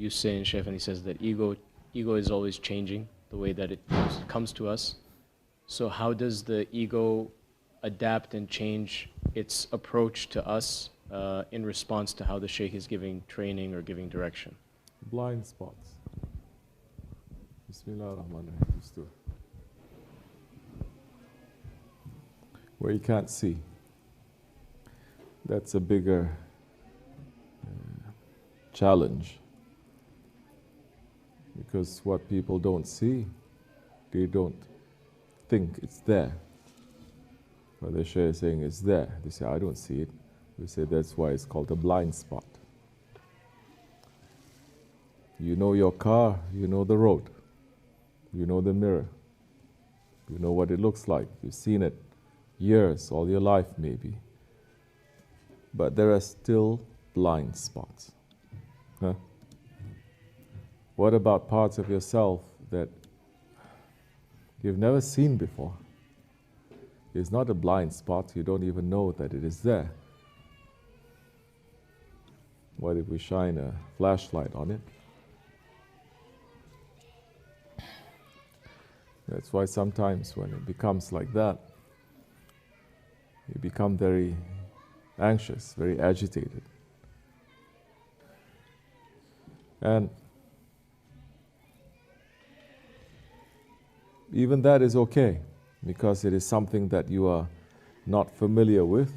you say in Chef, and he says that ego is always changing the way that it comes to us. So how does the ego adapt and change its approach to us in response to how the Shaykh is giving training or giving direction? Blind spots. Bismillah ar-Rahman ar-Rahim. Where you can't see. That's a bigger challenge. Because what people don't see, they don't think it's there. But the Shaykh is saying it's there. They say, I don't see it. We say that's why it's called a blind spot. You know your car, you know the road, you know the mirror, you know what it looks like. You've seen it years, all your life maybe. But there are still blind spots. Huh? What about parts of yourself that you've never seen before? It's not a blind spot, you don't even know that it is there. What if we shine a flashlight on it? That's why sometimes when it becomes like that, you become very anxious, very agitated. And even that is okay, because it is something that you are not familiar with.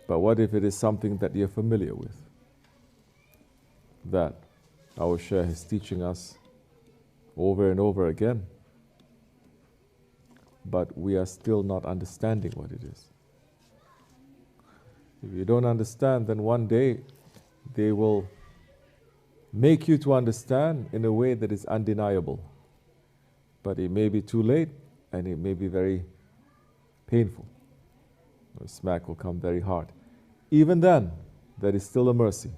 But what if it is something that you're familiar with? That our Shaykh is teaching us over and over again, but we are still not understanding what it is. If you don't understand, then one day they will make you to understand in a way that is undeniable. But it may be too late, and it may be very painful. The smack will come very hard. Even then, there is still a mercy.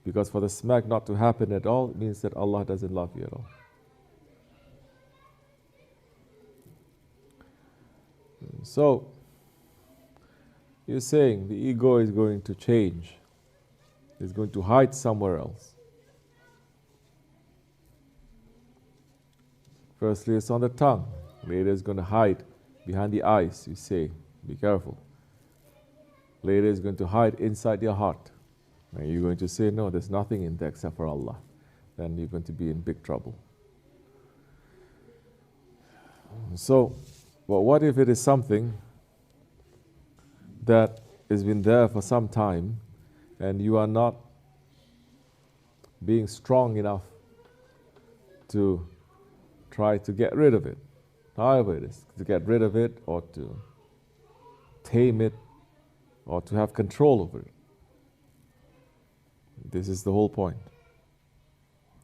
Because for the smack not to happen at all, it means that Allah doesn't love you at all. So, you're saying the ego is going to change. It's going to hide somewhere else. Firstly, it's on the tongue. Later, it's going to hide behind the eyes. You say, be careful. Later, it's going to hide inside your heart. And you're going to say, no, there's nothing in there except for Allah. Then you're going to be in big trouble. So, well, what if it is something that has been there for some time and you are not being strong enough to try to get rid of it? However it is, to get rid of it or to tame it or to have control over it. This is the whole point.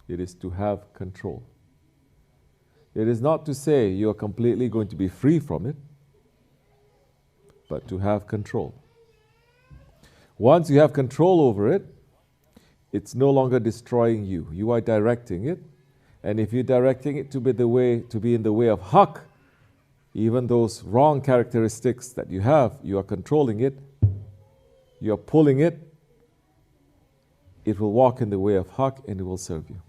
It is to have control. It is not to say you are completely going to be free from it, but to have control. Once you have control over it, it's no longer destroying you. You are directing it, and if you're directing it to be in the way of haqq, even those wrong characteristics that you have, you are controlling it, you are pulling it, it will walk in the way of haqq and it will serve you.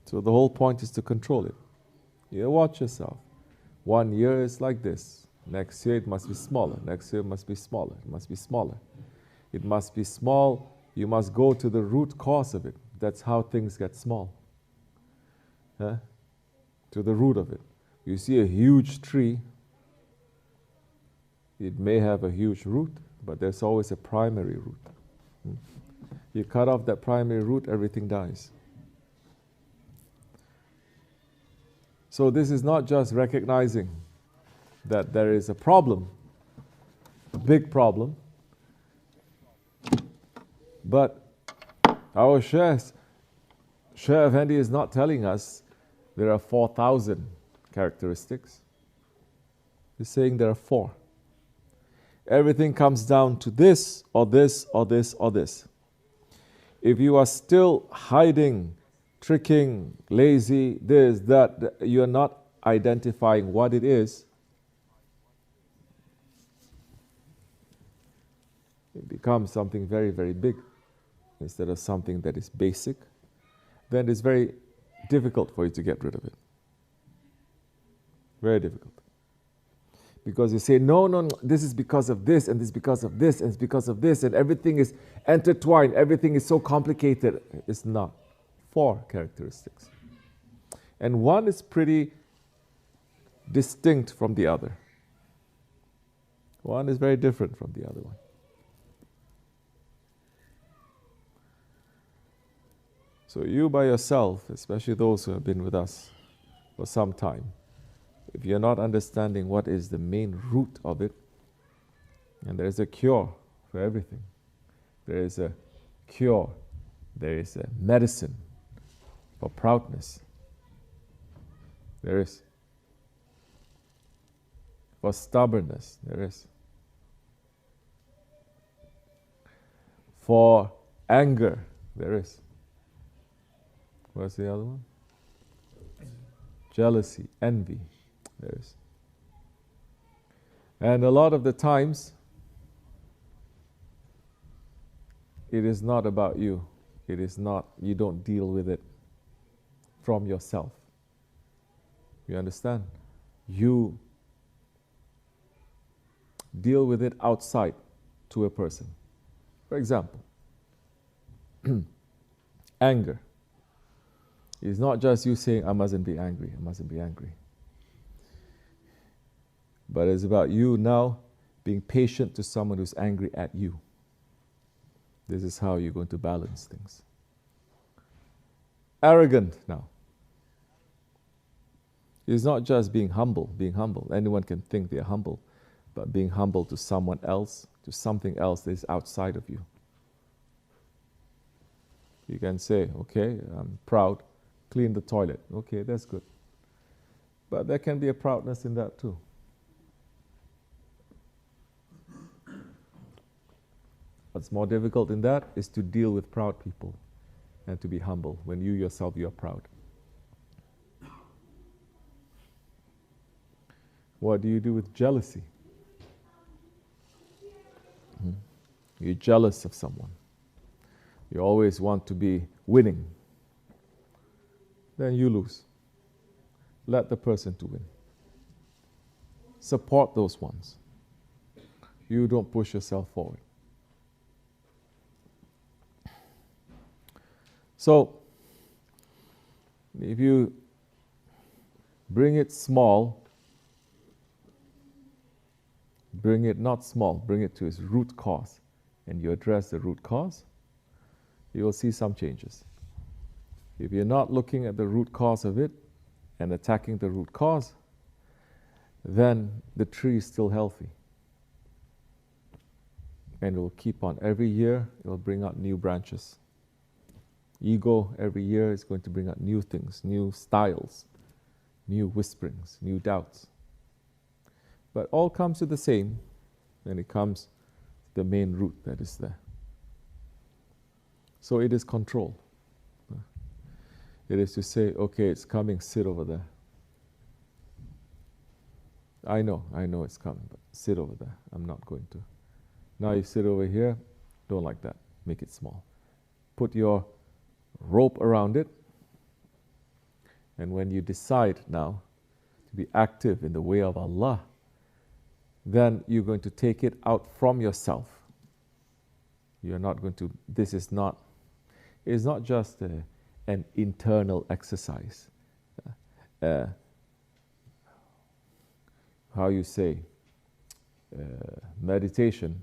So the whole point is to control it. You watch yourself. 1 year is like this. Next year it must be smaller. Next year it must be smaller. It must be smaller. It must be small. You must go to the root cause of it. That's how things get small. Huh? To the root of it. You see a huge tree. It may have a huge root, but there's always a primary root. You cut off that primary root, everything dies. So this is not just recognizing that there is a problem, a big problem, but our Shaykh Effendi is not telling us there are 4,000 characteristics. He's saying there are 4. Everything comes down to this or this or this or this. If you are still hiding, tricking, lazy, this, that, you are not identifying what it is, it becomes something very, very big instead of something that is basic, then it's very difficult for you to get rid of it. Very difficult. Because you say, no, no, no, this is because of this, and this is because of this, and it's because of this, and everything is intertwined, everything is so complicated. It's not. 4 characteristics. And one is pretty distinct from the other. One is very different from the other one. So you by yourself, especially those who have been with us for some time, if you're not understanding what is the main root of it, and there is a cure for everything. There is a cure, there is a medicine for proudness. There is. For stubbornness, there is. For anger, there is. What's the other one? Jealousy, envy, there is. And a lot of the times, it is not about you. It is not, you don't deal with it from yourself. You understand? You deal with it outside to a person. For example, anger. It's not just you saying, I mustn't be angry, I mustn't be angry. But it's about you now being patient to someone who's angry at you. This is how you're going to balance things. Arrogant now. It's not just being humble. Anyone can think they're humble, but being humble to someone else, to something else that is outside of you. You can say, okay, I'm proud, clean the toilet. Okay, that's good. But there can be a proudness in that too. What's more difficult in that is to deal with proud people and to be humble when you yourself, you are proud. What do you do with jealousy? You're jealous of someone. You always want to be winning. Then you lose. Let the person to win. Support those ones. You don't push yourself forward. So, if you bring it small, bring it not small, bring it to its root cause, and you address the root cause, you will see some changes. If you're not looking at the root cause of it and attacking the root cause, then the tree is still healthy. And it will keep on. Every year, it will bring out new branches. Ego, every year, is going to bring out new things, new styles, new whisperings, new doubts. But all comes to the same when it comes to the main root that is there. So it is control. It is to say, okay, it's coming, sit over there. I know it's coming, but sit over there. I'm not going to. Now you sit over here, don't like that. Make it small. Put your rope around it, and when you decide now to be active in the way of Allah, then you're going to take it out from yourself. You're not going to, it's not just an internal exercise. How you say, meditation,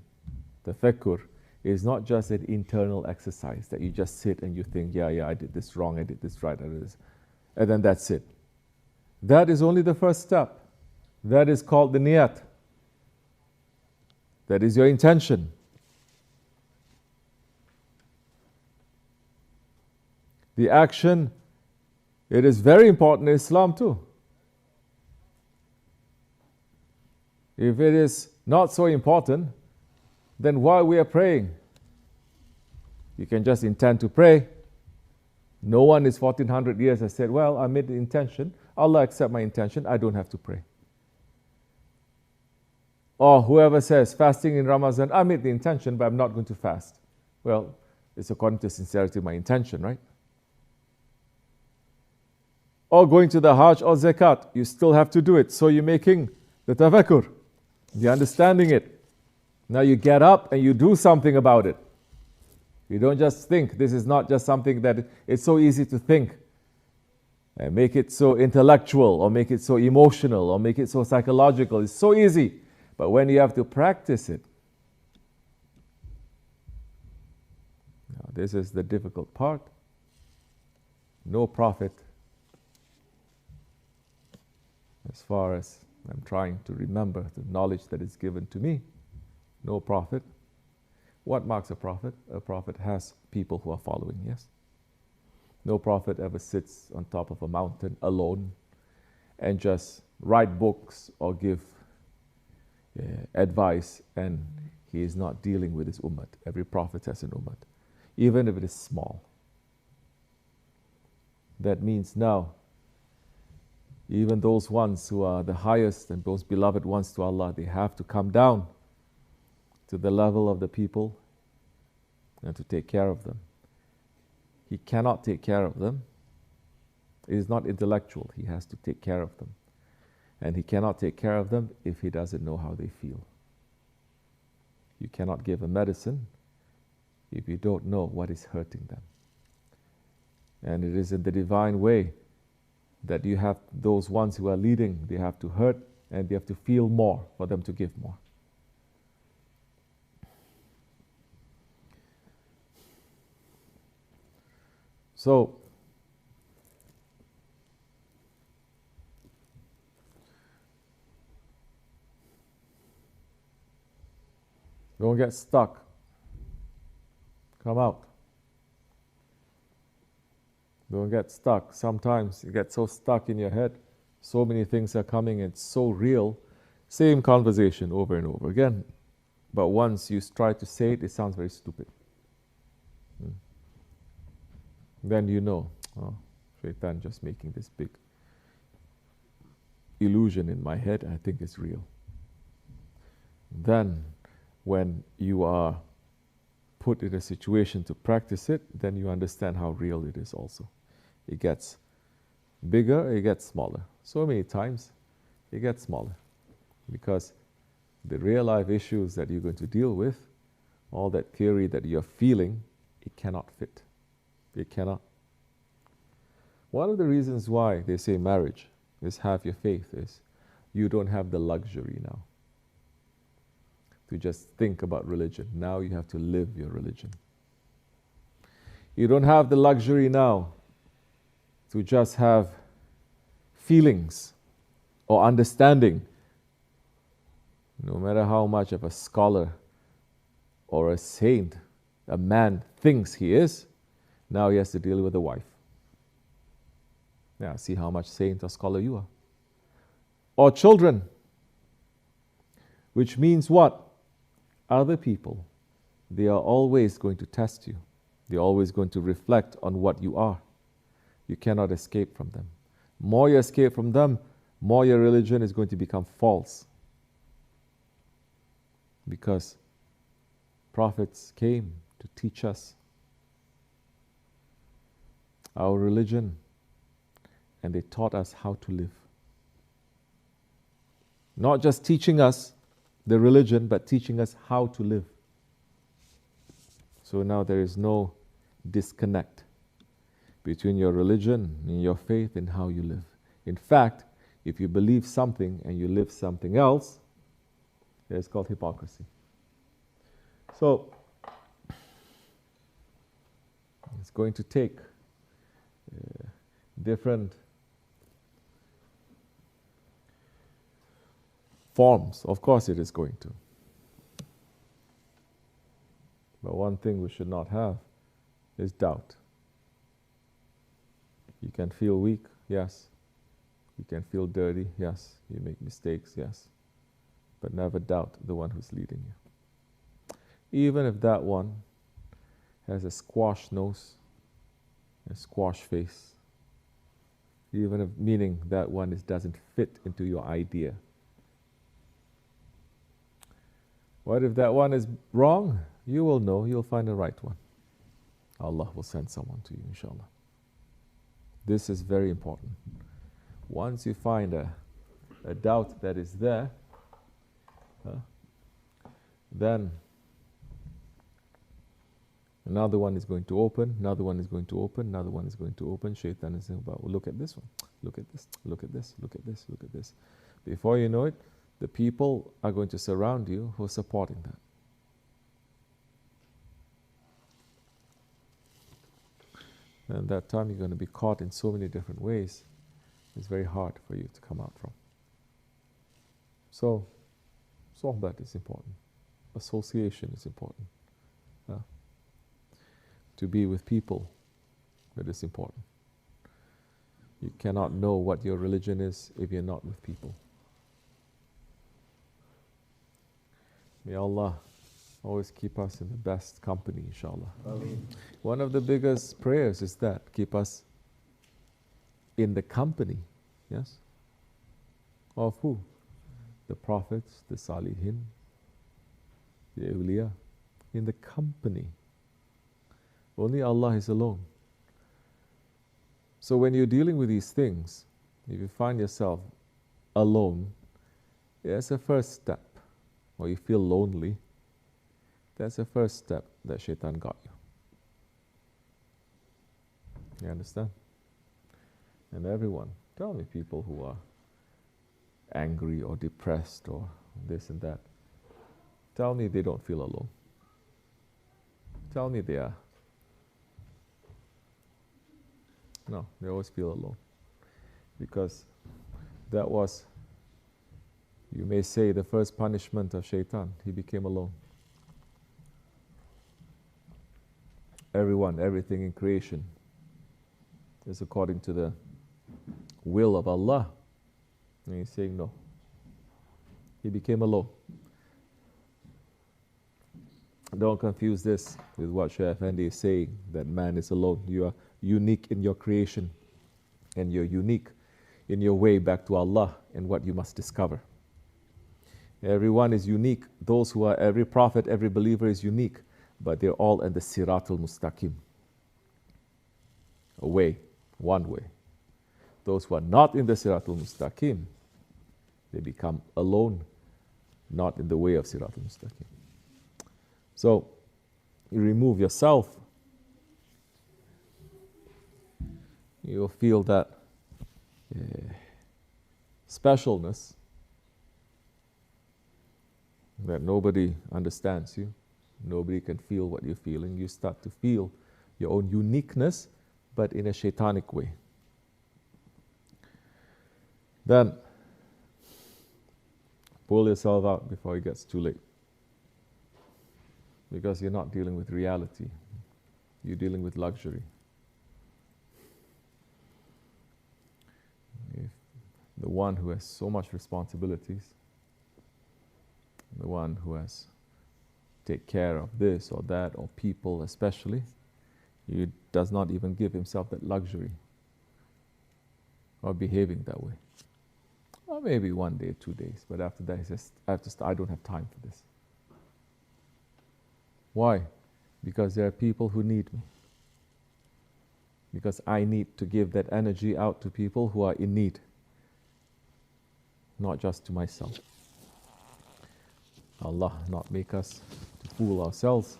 tafakkur, is not just an internal exercise that you just sit and you think, yeah, I did this wrong, I did this right, I did this, and then that's it. That is only the first step. That is called the niyat. That is your intention. The action, it is very important in Islam too. If it is not so important, then why we are praying? You can just intend to pray. No one is 1400 years has said, well, I made the intention. Allah accept my intention. I don't have to pray. Or whoever says, fasting in Ramadan, I made the intention, but I'm not going to fast. Well, it's according to sincerity of my intention, right? Or going to the Hajj or Zakat, you still have to do it. So you're making the tafakkur. You're understanding it. Now you get up and you do something about it. You don't just think. This is not just something that it's so easy to think and make it so intellectual or make it so emotional or make it so psychological. It's so easy. But when you have to practice it, now this is the difficult part. No prophet, as far as I'm trying to remember the knowledge that is given to me, no prophet. What marks a prophet? A prophet has people who are following, yes? No prophet ever sits on top of a mountain alone and just write books or give advice, and he is not dealing with his ummah. Every prophet has an ummah, even if it is small. That means now, even those ones who are the highest and most beloved ones to Allah, they have to come down to the level of the people and to take care of them. He cannot take care of them. It is not intellectual. He has to take care of them. And he cannot take care of them if he doesn't know how they feel. You cannot give a medicine if you don't know what is hurting them. And it is in the divine way that you have those ones who are leading, they have to hurt and they have to feel more for them to give more. So, don't get stuck. Come out. Don't get stuck. Sometimes you get so stuck in your head, so many things are coming, it's so real. Same conversation over and over again. But once you try to say it, it sounds very stupid. Then you know, oh, Shaitan just making this big illusion in my head, I think it's real. Then, when you are put in a situation to practice it, then you understand how real it is also. It gets bigger, it gets smaller. So many times, it gets smaller. Because the real life issues that you're going to deal with, all that theory that you're feeling, it cannot fit. It cannot. One of the reasons why they say marriage is have your faith is you don't have the luxury now to just think about religion. Now you have to live your religion. You don't have the luxury now to just have feelings or understanding. No matter how much of a scholar or a saint a man thinks he is, now he has to deal with a wife. Yeah, see how much saint or scholar you are. Or children, which means what? Other people, they are always going to test you. They're always going to reflect on what you are. You cannot escape from them. More you escape from them, more your religion is going to become false. Because prophets came to teach us our religion, and they taught us how to live. Not just teaching us the religion, but teaching us how to live. So now there is no disconnect between your religion and your faith and how you live. In fact, if you believe something and you live something else, it's called hypocrisy. So, it's going to take different forms. Of course it is going to. But one thing we should not have is doubt. You can feel weak, yes. You can feel dirty, yes. You make mistakes, yes. But never doubt the one who's leading you. Even if that one has a squash nose, a squash face, even if meaning that one doesn't fit into your idea. What if that one is wrong? You will know, you'll find the right one. Allah will send someone to you, inshallah. This is very important. Once you find a doubt that is there, then another one is going to open, another one is going to open, another one is going to open. Shaitan is saying, well, look at this one, look at this, look at this, look at this, look at this. Before you know it, the people are going to surround you who are supporting that. And that time you're going to be caught in so many different ways. It's very hard for you to come out from. So, sohbat is important. Association is important. To be with people, that is important. You cannot know what your religion is if you're not with people. May Allah always keep us in the best company, inshallah. Ameen. One of the biggest prayers is that, keep us in the company, yes? Of who? The prophets, the salihin, the awliya, in the company. Only Allah is alone. So when you're dealing with these things, if you find yourself alone, that's a first step. Or you feel lonely, that's the first step that shaitan got you. You understand? And everyone, tell me people who are angry or depressed or this and that, tell me they don't feel alone. Tell me they are. No, they always feel alone. Because that was, you may say, the first punishment of shaitan. He became alone. Everyone, everything in creation is according to the will of Allah. And he's saying no. He became alone. Don't confuse this with what Shaykh Effendi is saying, that man is alone. You are unique in your creation, and you're unique in your way back to Allah and what you must discover. Everyone is unique. Those who are, every prophet, every believer is unique, but they're all in the Siratul Mustaqim. A way, one way. Those who are not in the Siratul Mustaqim, they become alone, not in the way of Siratul Mustaqim. So, you remove yourself, you'll feel that specialness, that nobody understands you, nobody can feel what you're feeling. You start to feel your own uniqueness, but in a shaitanic way. Then, pull yourself out before it gets too late. Because you're not dealing with reality. You're dealing with luxury. If the one who has so much responsibilities, the one who has to take care of this or that, or people especially, he does not even give himself that luxury of behaving that way. Or maybe 1 day, 2 days, but after that he says, I don't have time for this. Why? Because there are people who need me. Because I need to give that energy out to people who are in need, not just to myself. Allah not make us to fool ourselves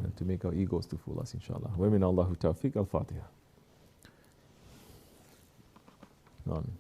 and to make our egos to fool us, inshallah. Wa min Allahu tawfiq. Al-Fatiha. Amen.